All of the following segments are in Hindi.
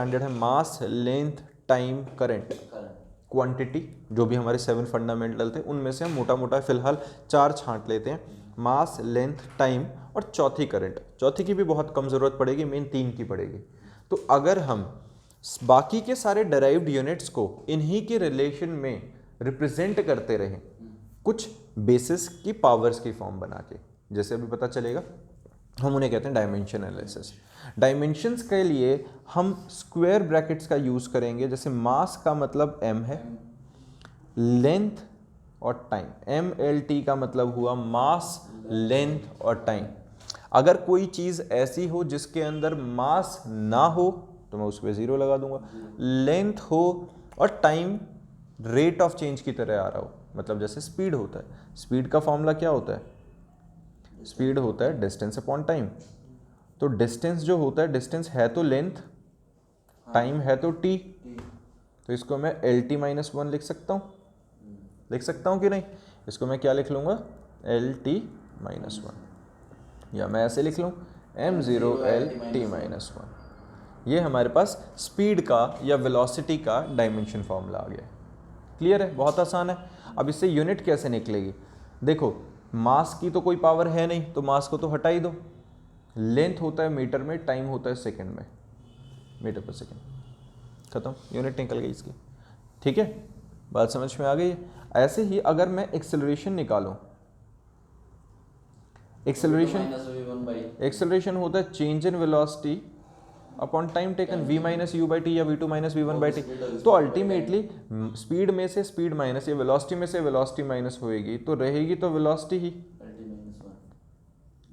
स्टैंडर्ड है मास, लेंथ, टाइम, करंट, क्वांटिटी, जो भी हमारे 7 फंडामेंटल थे उनमें से हम मोटा मोटा फिलहाल 4 छांट लेते हैं, मास, लेंथ, टाइम और चौथी करंट। चौथी की भी बहुत कम ज़रूरत पड़ेगी, मेन 3 की पड़ेगी। तो अगर हम बाकी के सारे डेराइव्ड यूनिट्स को इन्हीं के रिलेशन में रिप्रेजेंट करते रहें कुछ बेसिस की पावर्स की फॉर्म बना के, जैसे अभी पता चलेगा, हम उन्हें कहते हैं डायमेंशन एनालिसिस। डायमेंशंस के लिए हम स्क्वायर ब्रैकेट्स का यूज़ करेंगे, जैसे मास का मतलब m है, लेंथ और टाइम, MLT का मतलब हुआ मास, लेंथ और टाइम। अगर कोई चीज़ ऐसी हो जिसके अंदर मास ना हो तो मैं उस पर 0 लगा दूंगा, लेंथ हो और टाइम रेट ऑफ चेंज की तरह आ रहा हो, मतलब जैसे स्पीड होता है, स्पीड का फॉर्मूला क्या होता है, स्पीड होता है डिस्टेंस अपॉन टाइम। तो डिस्टेंस जो होता है, डिस्टेंस है तो लेंथ, टाइम है तो टी, तो इसको मैं LT - 1 लिख सकता हूँ, लिख सकता हूँ कि नहीं? इसको मैं क्या लिख लूँगा, LT - 1, या मैं ऐसे लिख लूँ m0 LT - 1। ये हमारे पास स्पीड का या वेलोसिटी का डायमेंशन फॉर्मूला आ गया। क्लियर है? बहुत आसान है। अब इससे यूनिट कैसे निकलेगी? देखो, मास की तो कोई पावर है नहीं, तो मास को तो हटा ही दो। लेंथ होता है मीटर में, टाइम होता है सेकंड में, मीटर पर सेकंड, खत्म, यूनिट निकल गई इसकी। ठीक है, बात समझ में आ गई है? ऐसे ही अगर मैं एक्सेलरेशन निकालूं, एक्सेलरेशन होता है change in velocity upon time taken, v - u/t या v2 - v1/t। तो अल्टीमेटली स्पीड में से स्पीड माइनस या वेलोसिटी में से वेलोसिटी माइनस होएगी, तो रहेगी तो वेलोसिटी ही,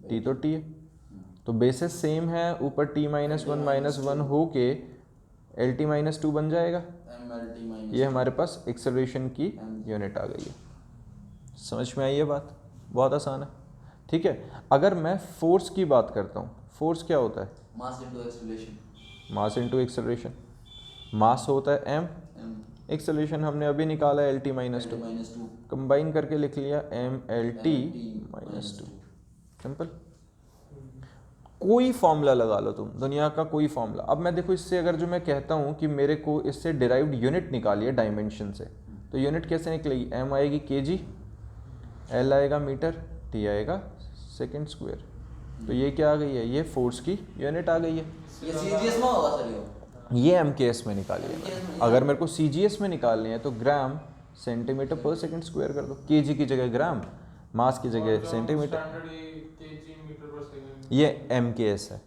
t तो t है, तो बेसिस सेम है, ऊपर t - 1 होके LT - 2 बन जाएगा। ये हमारे पास एक्सेलरेशन की यूनिट आ गई है। समझ में आई ये बात? बहुत आसान है। ठीक है, अगर मैं फोर्स की बात करता हूँ, फोर्स क्या होता है? Mass into acceleration. Mass into acceleration. Mass होता है m, एक्सेलरेशन हमने अभी निकाला है LT - 2, कंबाइन करके लिख लिया MLT - 2। सिंपल। कोई फॉर्मूला लगा लो तुम, दुनिया का कोई फॉर्मूला। अब मैं देखो, इससे अगर जो मैं कहता हूँ कि मेरे को इससे डिराइव्ड यूनिट निकालिए डायमेंशन से, तो यूनिट कैसे निकलेगी? m आएगी kg, L आएगा मीटर, T आएगा सेकेंड स्क्वायर। तो ये क्या आ गई है? ये फोर्स की यूनिट आ गई है। ये सीजीएस में होगा सर? ये MKS में निकाली है मैंने। अगर मेरे को CGS में निकालनी है तो ग्राम सेंटीमीटर पर सेकंड स्क्वायर कर दो, केजी की जगह ग्राम, मास की जगह सेंटीमीटर, ये MKS है।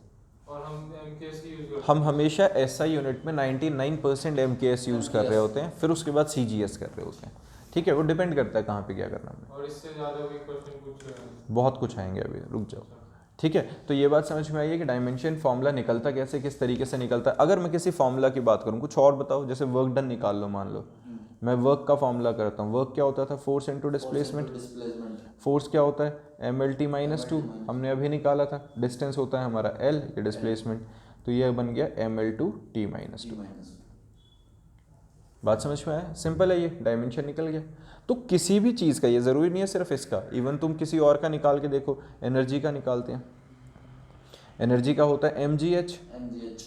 और हम MKS ही यूज करते हैं। हम हमेशा SI यूनिट में 99% MKS यूज़ कर रहे होते हैं, फिर उसके बाद CGS कर रहे होते हैं। ठीक है, वो डिपेंड करता है कहाँ पे क्या करना है। और इससे ज़्यादा भी क्वेश्चन पूछ रहे हैं। बहुत कुछ आएंगे, अभी रुक जाओ। ठीक है, तो ये बात समझ में आई है कि डायमेंशन फॉर्मूला निकलता कैसे, किस तरीके से निकलता है। अगर मैं किसी फॉर्मूला की बात करूँ, कुछ और बताओ, जैसे वर्क डन निकाल लो, मान लो मैं वर्क का फॉर्मूला करता हूँ। वर्क क्या होता था? Force into displacement. फोर्स क्या होता है? MLT - 2, हमने अभी निकाला था। डिस्टेंस होता है हमारा L, ये डिस्प्लेसमेंट, तो ये बन गया ML/T - 2। बात समझ में आया? सिंपल है, ये डायमेंशन निकल गया। तो किसी भी चीज़ का, ये ज़रूरी नहीं है सिर्फ इसका, इवन तुम किसी और का निकाल के देखो। एनर्जी का निकालते हैं, एनर्जी का होता है mgh।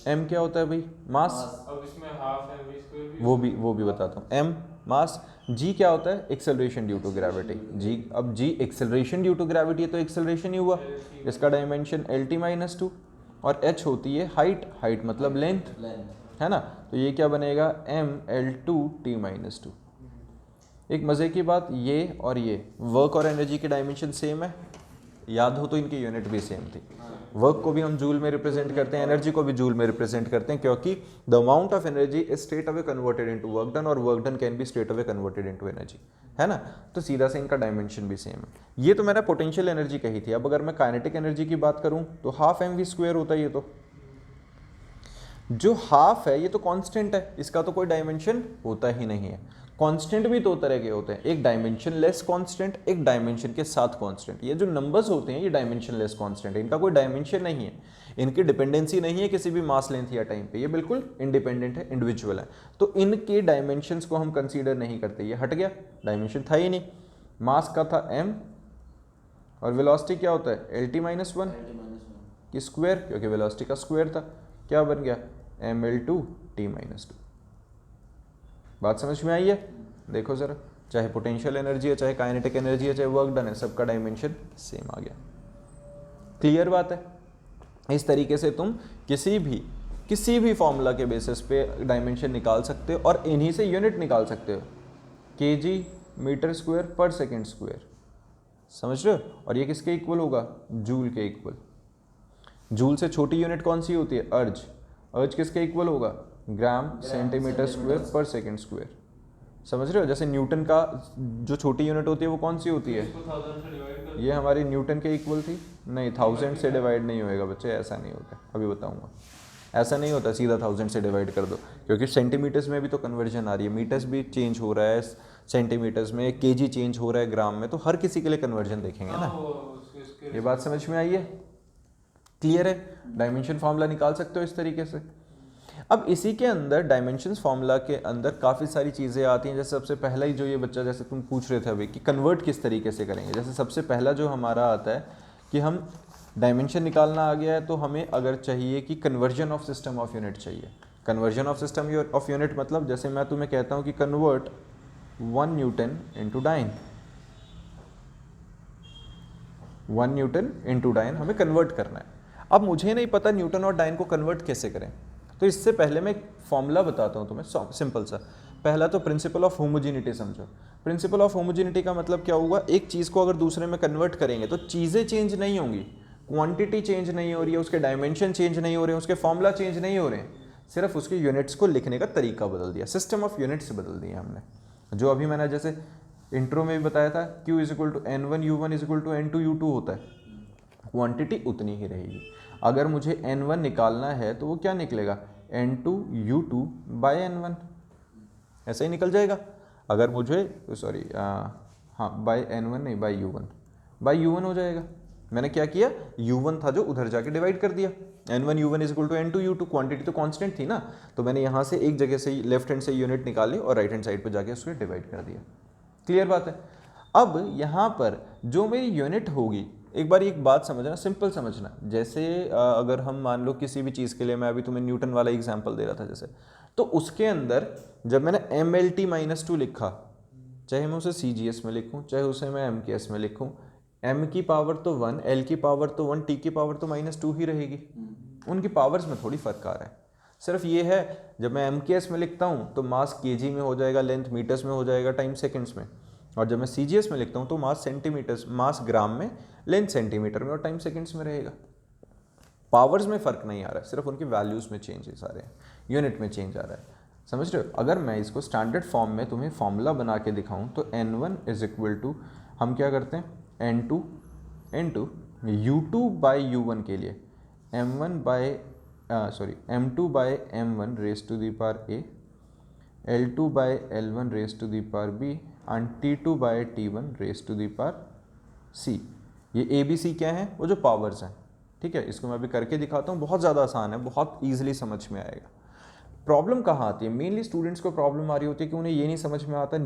m क्या होता है भाई? मास। अब इसमें हाफ है वो भी बताता हूँ। m मास, g क्या होता है? Acceleration due to gravity. g, अब g acceleration due to gravity है तो एक्सेलरेशन ही हुआ, इसका डायमेंशन LT - 2। और h होती है हाइट, हाइट मतलब लेंथ, है ना? तो ये क्या बनेगा? ML/T - 2। एक मज़े की बात, ये और ये वर्क और एनर्जी के डायमेंशन सेम है, याद हो तो इनकी यूनिट भी सेम थी। वर्क को भी हम जूल में रिप्रेजेंट करते हैं, एनर्जी को भी जूल में रिप्रेजेंट करते हैं, क्योंकि the amount of energy is straight away converted into work done, और work done can be straight away converted into energy, है ना? तो सीधा से इनका डायमेंशन भी सेम है। ये तो मैंने पोटेंशियल एनर्जी कही थी। अब अगर मैं काइनेटिक एनर्जी की बात करूँ तो हाफ mv² होता है। ये तो जो हाफ है ये तो कांस्टेंट है, इसका तो कोई डायमेंशन होता ही नहीं है। कांस्टेंट भी दो तरह के होते हैं, एक डायमेंशन लेस कांस्टेंट, एक डायमेंशन के साथ कांस्टेंट। ये जो नंबर्स होते हैं ये डायमेंशन लेस कांस्टेंट है, इनका कोई डायमेंशन नहीं है, इनकी डिपेंडेंसी नहीं है किसी भी मास, लेंथ या टाइम पे, ये बिल्कुल इंडिपेंडेंट है, इंडिविजुअल है। तो इनके डायमेंशंस को हम कंसीडर नहीं करते, ये हट गया, डायमेंशन था ही नहीं। मास का था m, और वेलोसिटी क्या होता है? LT - 1 की स्क्वायर, क्योंकि वेलोसिटी का स्क्वायर था। क्या बन गया? ML/2 T-2। बात समझ में आई है? देखो ज़रा, चाहे पोटेंशियल एनर्जी है, चाहे काइनेटिक एनर्जी है, चाहे वर्क डन है, सबका डायमेंशन सेम आ गया। क्लियर बात है? इस तरीके से तुम किसी भी फॉर्मूला के बेसिस पे डायमेंशन निकाल सकते हो और इन्हीं से यूनिट निकाल सकते हो, kg मीटर स्क्वायर पर सेकेंड स्क्वायर। समझ रहे हो? और ये किसके इक्वल होगा? जूल के इक्वल। जूल से छोटी यूनिट कौन सी होती है? अर्ज। अर्ज किसके इक्वल होगा? ग्राम सेंटीमीटर स्क्वायर पर सेकेंड स्क्वायर। समझ रहे हो? जैसे न्यूटन का जो छोटी यूनिट होती है वो कौन सी होती है? इसको 1000 से डिवाइड कर ये हमारी न्यूटन के इक्वल थी? नहीं, 1000 से डिवाइड नहीं होएगा बच्चे, ऐसा नहीं होता, अभी बताऊंगा। ऐसा नहीं होता सीधा 1000 से डिवाइड कर दो, क्योंकि सेंटीमीटर्स में भी तो कन्वर्जन आ रही है, मीटर्स भी चेंज हो रहा है सेंटीमीटर्स में, केजी चेंज हो रहा है ग्राम में, तो हर किसी के लिए कन्वर्जन देखेंगे ना। ये बात समझ में आई है? क्लियर है? डायमेंशन फार्मूला निकाल सकते हो इस तरीके से। अब इसी के अंदर डायमेंशंस फार्मूला के अंदर काफ़ी सारी चीज़ें आती हैं। जैसे सबसे पहला ही जो ये बच्चा, जैसे तुम पूछ रहे थे अभी कि कन्वर्ट किस तरीके से करेंगे, जैसे सबसे पहला जो हमारा आता है कि हम डायमेंशन निकालना आ गया है, तो हमें अगर चाहिए कि conversion of system of unit चाहिए। Conversion of system of unit मतलब जैसे मैं तुम्हें कहता हूँ कि convert 1 newton into dyne, 1 newton into dyne हमें कन्वर्ट करना है। अब मुझे नहीं पता न्यूटन और डाइन को कन्वर्ट कैसे करें, तो इससे पहले मैं एक फॉर्मूला बताता हूँ तुम्हें, सिंपल सा। पहला तो प्रिंसिपल ऑफ होमोजिनिटी समझो। प्रिंसिपल ऑफ होमोजिनिटी का मतलब क्या होगा? एक चीज़ को अगर दूसरे में कन्वर्ट करेंगे तो चीज़ें चेंज नहीं होंगी, क्वांटिटी चेंज नहीं हो रही है, उसके डायमेंशन चेंज नहीं हो रहे हैं, उसके फॉर्मूला चेंज नहीं हो रहे हैं, सिर्फ उसके यूनिट्स को लिखने का तरीका बदल दिया, सिस्टम ऑफ यूनिट्स बदल दिया हमने। जो अभी मैंने जैसे इंट्रो में भी बताया था, Q is equal to N1U1 is equal to N2U2 होता है, क्वांटिटी उतनी ही रहेगी। अगर मुझे N1 निकालना है तो वो क्या निकलेगा? N2U2 बाय N1, ऐसे ही निकल जाएगा। अगर मुझे सॉरी बाय N1 नहीं, बाय U1 हो जाएगा। मैंने क्या किया? U1 था जो उधर जाके डिवाइड कर दिया, N1U1 is equal to N2U2, quantity तो कांस्टेंट थी ना, तो मैंने यहाँ से एक जगह से लेफ्ट हैंड से यूनिट निकाली और राइट हैंड साइड पे जाके उसको डिवाइड कर दिया। क्लियर बात है? अब यहाँ पर जो मेरी यूनिट होगी, एक बार एक बात समझना, सिंपल समझना। जैसे अगर हम मान लो किसी भी चीज़ के लिए, मैं अभी तुम्हें न्यूटन वाला एग्जांपल दे रहा था जैसे, तो उसके अंदर जब मैंने MLT-2 लिखा, चाहे मैं उसे CGS में लिखूं, चाहे उसे मैं MKS में लिखूं, M की पावर तो 1, L की पावर तो 1, T की पावर तो -2 ही रहेगी। उनकी पावर्स में थोड़ी फर्क आ रहा है, सिर्फ ये है जब मैं MKS में लिखता हूँ तो मास kg में हो जाएगा, लेंथ मीटर्स में हो जाएगा, टाइम सेकेंड्स में, और जब मैं CGS में लिखता हूँ तो मास सेंटीमीटर्स, मास ग्राम में, लेंथ सेंटीमीटर में और टाइम सेकेंड्स में रहेगा। पावर्स में फ़र्क नहीं आ रहा है, सिर्फ उनकी वैल्यूज़ में चेंजेस आ रहे हैं, यूनिट में चेंज आ रहा है। समझ रहे हो? अगर मैं इसको स्टैंडर्ड फॉर्म में तुम्हें फॉर्मूला बना के दिखाऊं तो N1 इज इक्वल टू, हम क्या करते हैं, N2 into U2 by U1 के लिए M2 by M1 raise to the power A, L2 by L1 raise to the power B and T2 by T1 raise to the power C। ये ABC क्या है? वो जो पावर्स हैं। ठीक है, इसको मैं अभी करके दिखाता हूँ, बहुत ज़्यादा आसान है, बहुत ईजिली समझ में आएगा। प्रॉब्लम कहाँ आती है? मेनली स्टूडेंट्स को प्रॉब्लम आ रही होती है कि उन्हें ये नहीं समझ में आता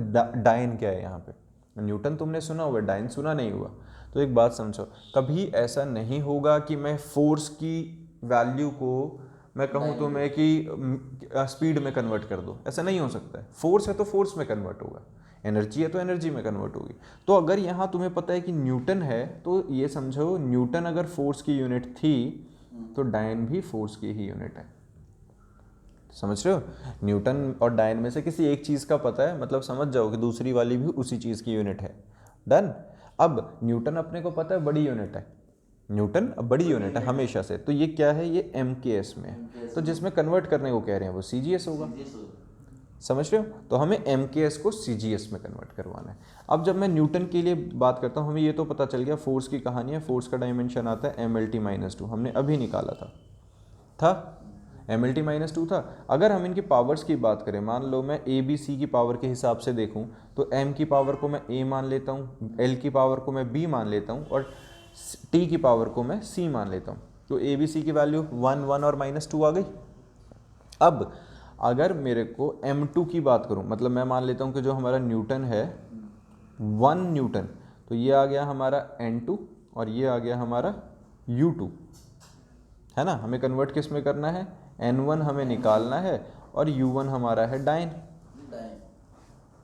डाइन क्या है। यहाँ पे न्यूटन तुमने सुना हुआ, डाइन सुना नहीं हुआ। तो एक बात समझो, कभी ऐसा नहीं होगा कि मैं फोर्स की वैल्यू को मैं कहूँ तो मैं कि स्पीड में कन्वर्ट कर दूँ, ऐसा नहीं हो सकता है। फोर्स है तो फोर्स में कन्वर्ट होगा, एनर्जी है तो एनर्जी में कन्वर्ट होगी। तो अगर यहाँ तुम्हें पता है कि न्यूटन है, तो ये समझो न्यूटन अगर फोर्स की यूनिट थी तो डाइन भी फोर्स की ही यूनिट है। समझ रहे हो? न्यूटन और डाइन में से किसी एक चीज़ का पता है, मतलब समझ जाओ कि दूसरी वाली भी उसी चीज़ की यूनिट है। डन। अब न्यूटन अपने को पता है बड़ी यूनिट है, न्यूटन अब बड़ी यूनिट है हमेशा से, तो ये क्या है? ये MKS में है, तो जिसमें कन्वर्ट करने को कह रहे हैं वो CGS होगा। समझ रहे हो? तो हमें MKS को CGS में कन्वर्ट करवाना है। अब जब मैं न्यूटन के लिए बात करता हूँ, हमें ये तो पता चल गया फोर्स की कहानी है, फोर्स का डायमेंशन आता है MLT-2, हमने अभी निकाला था MLT-2 था। अगर हम इनकी पावर्स की बात करें, मान लो मैं ABC की पावर के हिसाब से देखूं तो M की पावर को मैं A मान लेता हूं, L की पावर को मैं B मान लेता हूं और T की पावर को मैं C मान लेता हूं। तो ABC की वैल्यू 1, 1 और -2 आ गई। अब अगर मेरे को M2 की बात करूं, मतलब मैं मान लेता हूं कि जो हमारा न्यूटन है 1 न्यूटन, तो ये आ गया हमारा N2 और ये आ गया हमारा U2, है ना। हमें कन्वर्ट किस में करना है? N1 हमें निकालना है और U1 हमारा है डाइन।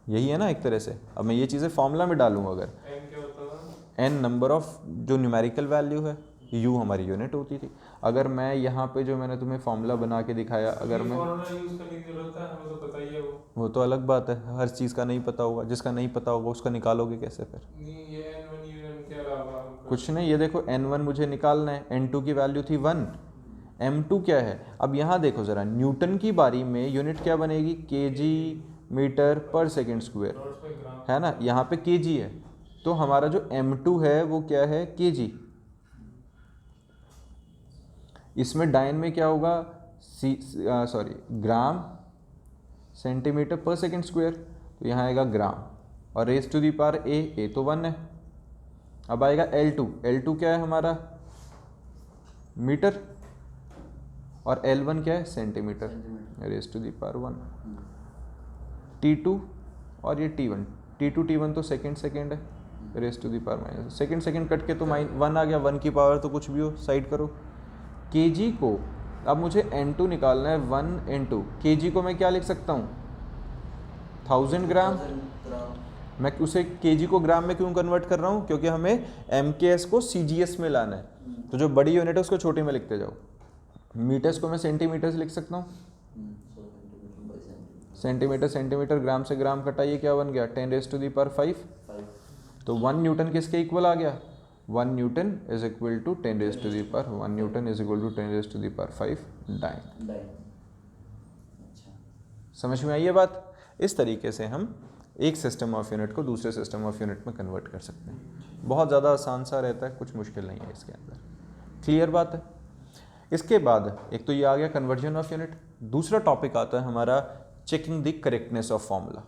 यही है ना एक तरह से। अब मैं ये चीज़ें फॉर्मूला में डालूँ अगर, n क्या होता था? n नंबर ऑफ जो न्यूमेरिकल वैल्यू है, U हमारी यूनिट होती थी। अगर मैं यहाँ पे जो मैंने तुम्हें फॉर्मूला बना के दिखाया, अगर ये मैं, फॉर्मूला यूज करने की जरूरत है, हमें तो पता ही है वो। वो तो अलग बात है, हर चीज़ का नहीं पता होगा, जिसका नहीं पता होगा उसका निकालोगे कैसे फिर? नहीं, ये n1 un के अलावा हमको- कुछ नहीं, ये देखो n1 मुझे निकालना है, n2 की वैल्यू थी 1, m2 क्या है? अब यहाँ देखो ज़रा, न्यूटन की बारी में यूनिट क्या बनेगी? kg मीटर पर सेकेंड स्क्वायर, नोट्स में ग्राम है ना? यहाँ पे kg है, तो हमारा जो m2 है वो क्या है? kg। इसमें डाइन में क्या होगा? सॉरी, ग्राम सेंटीमीटर पर सेकेंड स्क्वायर, तो यहाँ आएगा ग्राम, और रेज टू दी पावर ए तो 1 है। अब आएगा L2 क्या है हमारा? मीटर, और L1 क्या है? Centimetre, raise to the power 1। T2 और ये T1 तो सेकेंड है, raise to the power minus, second cut के तो 1 आ गया, 1 की पावर तो कुछ भी हो, साइड करो। kg को, अब मुझे n2 निकालना है, 1 n2, kg को मैं क्या लिख सकता हूँ? 1000 ग्राम। मैं उसे kg को ग्राम में क्यों कन्वर्ट कर रहा हूँ? क्योंकि हमें mks को cgs में लाना है, तो जो बड़ी यूनिट है उसको छोटी में लिखते जाओ। मीटर्स को मैं सेंटीमीटर्स लिख सकता हूँ, सेंटीमीटर, ग्राम से ग्राम कटाइए, क्या बन गया? 10 रेज टू दी पावर 5। तो 1 न्यूटन किसके इक्वल आ गया? 1 newton is equal to 10 raise to the power 1 newton is equal to 10 raise to the power 5 dyne. समझ में आई ये बात? इस तरीके से हम एक सिस्टम ऑफ यूनिट को दूसरे सिस्टम ऑफ यूनिट में कन्वर्ट कर सकते हैं। बहुत ज़्यादा आसान सा रहता है, कुछ मुश्किल नहीं है इसके अंदर। क्लियर बात है? इसके बाद एक तो ये आ गया कन्वर्जन ऑफ यूनिट। दूसरा टॉपिक आता है हमारा checking the correctness of formula.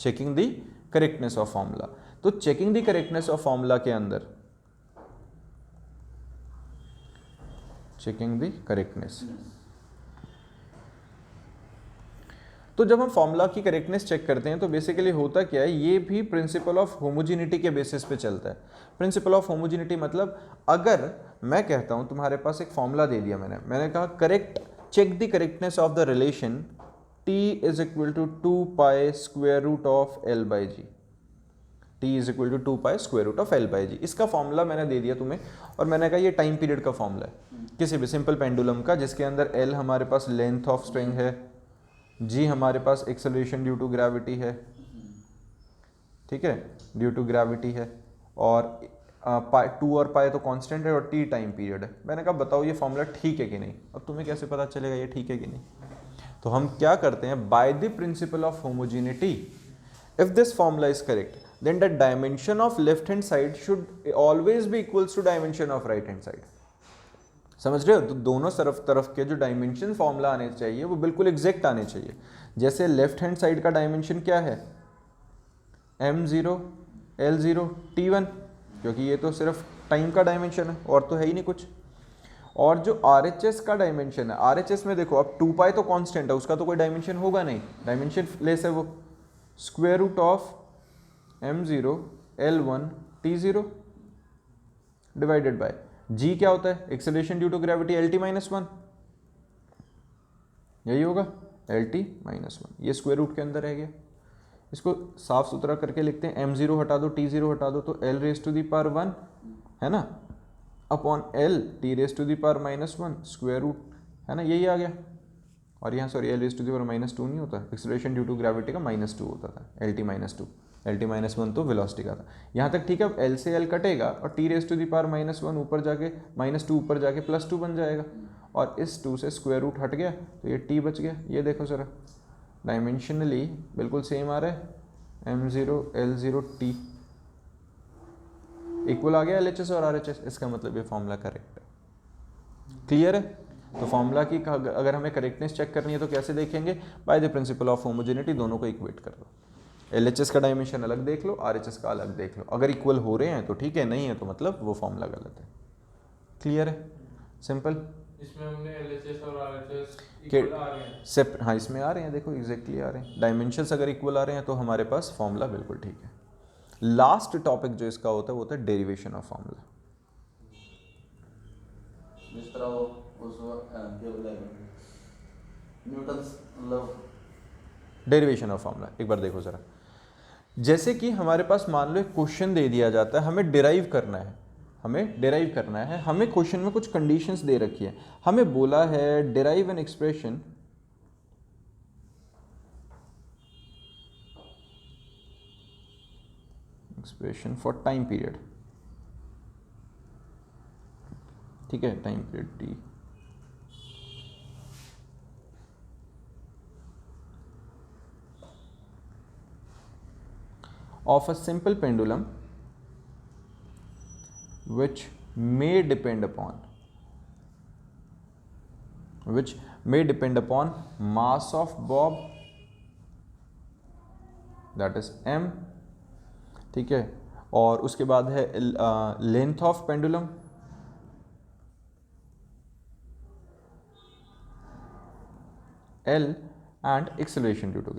Checking the correctness of formula. तो checking the correctness of formula के अंदर, चेकिंग द करेक्टनेस, तो जब हम फॉर्मूला की करेक्टनेस चेक करते हैं तो बेसिकली होता क्या है, ये भी प्रिंसिपल ऑफ होमोजेनिटी के बेसिस पे चलता है। प्रिंसिपल ऑफ होमोजेनिटी मतलब, अगर मैं कहता हूं तुम्हारे पास एक फॉर्मूला दे दिया मैंने कहा check the correctness of the relation t is equal to 2 pi square root of l by g, t is equal to 2 pi square root of l by g. इसका फॉर्मूला मैंने दे दिया तुम्हें, और मैंने कहा ये टाइम पीरियड का फॉर्मूला है किसी भी सिंपल पेंडुलम का, जिसके अंदर l हमारे पास लेंथ ऑफ स्ट्रिंग है, g हमारे पास एक्सेलरेशन ड्यू टू ग्रेविटी है, ठीक है, ड्यू टू ग्रेविटी है, और 2 और पाई तो कांस्टेंट है, और t टाइम पीरियड है। मैंने कहा बताओ ये फॉर्मूला ठीक है कि नहीं। अब तुम्हें कैसे पता चलेगा ये ठीक है कि नहीं? तो हम क्या करते हैं, by the principle of homogeneity, if this formula is correct then the dimension of left hand side should always be equals to dimension of right hand side. समझ रहे हो? तो दोनों तरफ के जो डायमेंशन फॉर्मूला आने चाहिए वो बिल्कुल एग्जैक्ट आने चाहिए। जैसे लेफ्ट हैंड साइड का डायमेंशन क्या है? m0 l0 t1, क्योंकि ये तो सिर्फ टाइम का डायमेंशन है और तो है ही नहीं कुछ। और जो RHS का डायमेंशन है, RHS में देखो अब 2 पाई तो कांस्टेंट है, उसका तो कोई डायमेंशन होगा नहीं, डायमेंशन लेस है वो, square root of m0 l1 t0 divided by g क्या होता है? Acceleration due to gravity LT-1, यही होगा LT-1, ये स्क्वायर रूट के अंदर रह गया। इसको साफ सुथरा करके लिखते हैं, m0 हटा दो t0 हटा दो, तो l raise to the power 1 है ना, upon l t raise to the power -1 square root, है ना, यही आ गया। और यहाँ sorry l raise to the power -2 नहीं होता, एक्सेलरेशन ड्यू टू ग्रेविटी का -2 होता था, LT-2, LT-1 तो वेलोसिटी का था। यहाँ तक ठीक है। अब l से l कटेगा और t raise to the power -1 ऊपर जाके -2 ऊपर जाके +2 बन जाएगा, और इस 2 से स्क्वायर रूट हट गया तो ये t बच गया। ये देखो जरा, डायमेंशनली बिल्कुल सेम आ रहा है, m0 l0 t इक्वल आ गया LHS और RHS, इसका मतलब ये फॉर्मूला करेक्ट है। क्लियर है? तो फॉर्मूला की अगर हमें करेक्टनेस चेक करनी है तो कैसे देखेंगे? Bye the principle of homogeneity, दोनों को इक्वेट कर दो। LHS का डायमेंशन अलग देख लो, RHS का अलग देख लो, अगर इक्वल हो रहे हैं तो ठीक है, नहीं है तो मतलब वो फॉर्मूला गलत है। क्लियर है? सिंपल। इसमें हमने LHS और RHS के इक्वल आ रहे हैं। हाँ इसमें आ रहे हैं, देखो एग्जैक्टली आ रहे हैं। डायमेंशंस अगर इक्वल आ रहे हैं तो हमारे पास फॉर्मूला बिल्कुल ठीक है। लास्ट टॉपिक जो इसका होता है वो होता है डेरिवेशन ऑफ फॉर्मूला। जिस तरह वो उस क्या बोला है, न्यूटन्स मतलब डेरिवेशन ऑफ फॉर्मूला एक बार देखो ज़रा। जैसे कि हमारे पास मान लो एक क्वेश्चन दे दिया जाता है, हमें डिराइव करना है, हमें क्वेश्चन में कुछ कंडीशंस दे रखी है, हमें बोला है derive an expression for time period, ठीक है, time period T, of a simple pendulum which may depend upon mass of bob, that is m, ठीक है, और उसके बाद है length of pendulum, l, and acceleration due to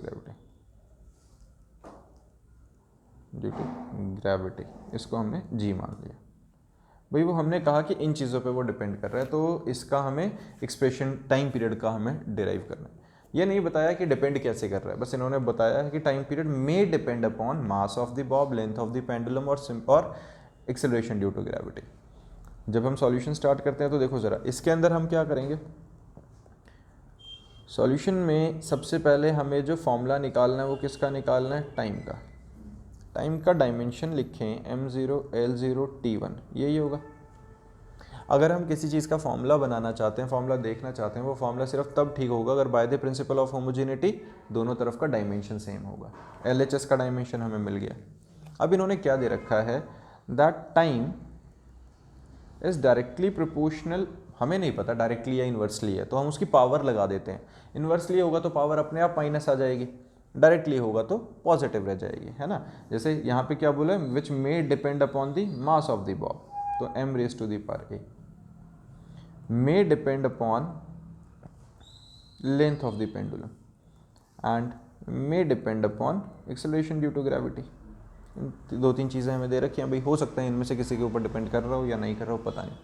gravity, इसको हमने g मान लिया। भाई वो हमने कहा कि इन चीज़ों पे वो डिपेंड कर रहा है, तो इसका हमें एक्सप्रेशन टाइम पीरियड का हमें डिराइव करना है। ये नहीं बताया कि डिपेंड कैसे कर रहा है, बस इन्होंने बताया है कि time period may depend upon mass of the Bob, length of the pendulum और एक्सेलरेशन ड्यू टू ग्रेविटी। जब हम सॉल्यूशन स्टार्ट करते हैं तो देखो ज़रा, इसके अंदर हम क्या करेंगे, सॉल्यूशन में सबसे पहले हमें जो फॉर्मूला निकालना है वो किसका निकालना है, टाइम का डायमेंशन लिखें m0 l0 t1, यही होगा। अगर हम किसी चीज़ का फॉर्मूला बनाना चाहते हैं, फॉर्मूला देखना चाहते हैं, वो फॉर्मूला सिर्फ तब ठीक होगा अगर bye the principle of homogeneity दोनों तरफ का डायमेंशन सेम होगा। LHS का डायमेंशन हमें मिल गया। अब इन्होंने क्या दे रखा है, that time is directly proportional, हमें नहीं पता डायरेक्टली या इन्वर्सली है, तो हम उसकी पावर लगा देते हैं। इन्वर्सली होगा तो पावर अपने आप माइनस आ जाएगी, डायरेक्टली होगा तो पॉजिटिव रह जाएगी, है ना। जैसे यहाँ पे क्या बोला है, which may depend upon the mass of the bob, तो m raise to the power a, may depend upon length of the pendulum and may depend upon acceleration due to gravity. दो तीन चीज़ें हमें दे रखी हैं भाई, हो सकता है इनमें से किसी के ऊपर डिपेंड कर रहा हो या नहीं कर रहा हो, पता नहीं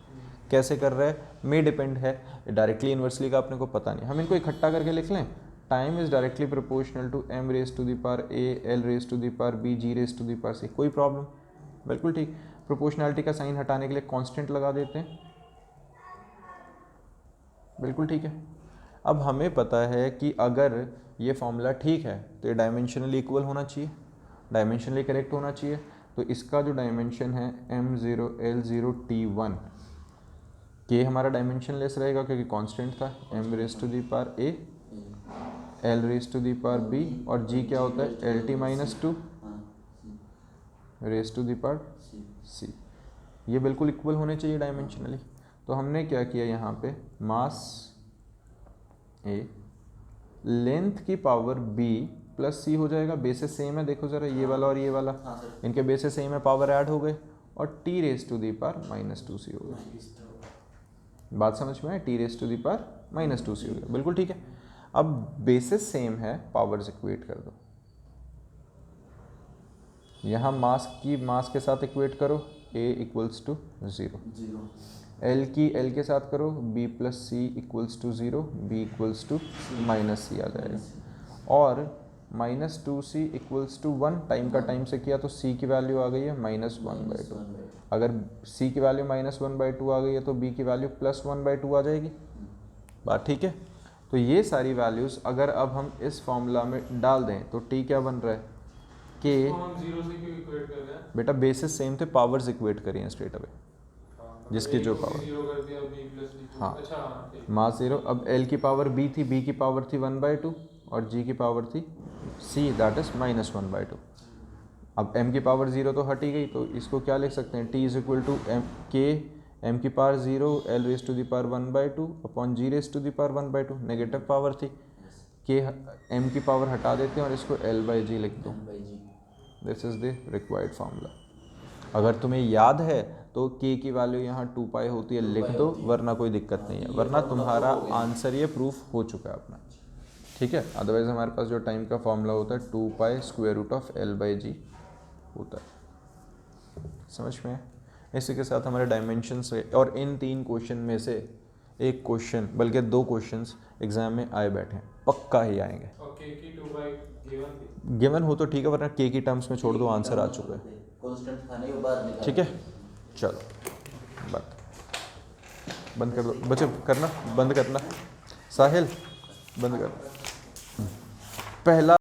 कैसे कर रहा है। मे डिपेंड है, डायरेक्टली इन्वर्सली का अपने को पता नहीं, हम इनको इकट्ठा करके लिख लें। Time is directly proportional to m raise to the power a, l raise to the power b, g raise to the power c, कोई प्रॉब्लम, बिल्कुल ठीक। प्रोपोर्शनैलिटी का साइन हटाने के लिए कांस्टेंट लगा देते हैं, बिल्कुल ठीक है। अब हमें पता है कि अगर ये फॉर्मूला ठीक है तो ये डायमेंशनली इक्वल होना चाहिए, डायमेंशनली करेक्ट होना चाहिए। तो इसका जो डायमेंशन है m0 l0 t1, के हमारा डायमेंशन लेस रहेगा क्योंकि कांस्टेंट था, m raise to the power a, l raise to the power b, और g क्या होता है lt minus 2 raise to the power c। ये बिल्कुल इक्वल होने चाहिए डायमेंशनली। तो हमने क्या किया, यहाँ पे मास a, लेंथ की पावर b प्लस c हो जाएगा, बेसिस सेम है, देखो ज़रा ये वाला और ये वाला, इनके बेसिस सेम है, पावर ऐड हो गए, और t raise to the power minus 2c हो गया। बात समझ में है, t raise to the power minus 2c हो गया, बिल्कुल ठीक है। अब बेसिस सेम है, पावर्स इक्वेट कर दो, यहाँ मास के साथ इक्वेट करो, a इक्वल्स टू 0, l की l के साथ करो, b plus C equals to 0, b equals to minus C आ जाएगा, और minus 2c equals to 1, time का टाइम से किया तो c की वैल्यू आ गई है -1/2। अगर c की वैल्यू -1/2 आ गई है तो b की वैल्यू +1/2 आ जाएगी, बात ठीक है। तो ये सारी वैल्यूज़ अगर अब हम इस फॉर्मूला में डाल दें तो t क्या बन रहा है, के हम 0 से क्यों इक्वेट कर रहे हैं? बेटा बेसिस सेम थे, पावर्स इक्वेट करी हैं स्ट्रेट अवे, जिसकी जो पावर, 0 कर दिया, b प्लस b, हाँ, अच्छा हाँ, ठीक। मास 0, अब l की पावर b थी, b की पावर थी 1/2, और g की पावर थी c, दैट इज -1/2। अब m की पावर 0 तो हट ही गई, तो इसको क्या लिख सकते हैं, t is equal to k m की power 0 l raise to the power 1/2 upon g raise to the power 1/2, negative power थी, k m की पावर हटा देते हैं और इसको l/g लिख दो, this is the required formula. अगर तुम्हें याद है तो k की वैल्यू यहाँ 2π होती है, लिख दो, वरना कोई दिक्कत नहीं है, वरना तुम्हारा आंसर ये प्रूफ हो चुका है अपना, ठीक है। अदरवाइज हमारे पास जो टाइम का फॉर्मूला होता है 2π √l/g होता है, समझ में है। इसी के साथ हमारे डायमेंशन से, और इन 3 क्वेश्चन में से एक क्वेश्चन बल्कि 2 क्वेश्चंस एग्जाम में आए बैठे हैं, पक्का ही आएंगे। और के की 2 बाई गिवन थी। गिवन हो तो ठीक है, वरना के की टर्म्स में छोड़ दो, आंसर आ चुका है। कांस्टेंट था नहीं वो बाद में। ठीक है, चलो बात बंद कर दो बच्चे, करना बंद करना, साहिल बंद कर। पहला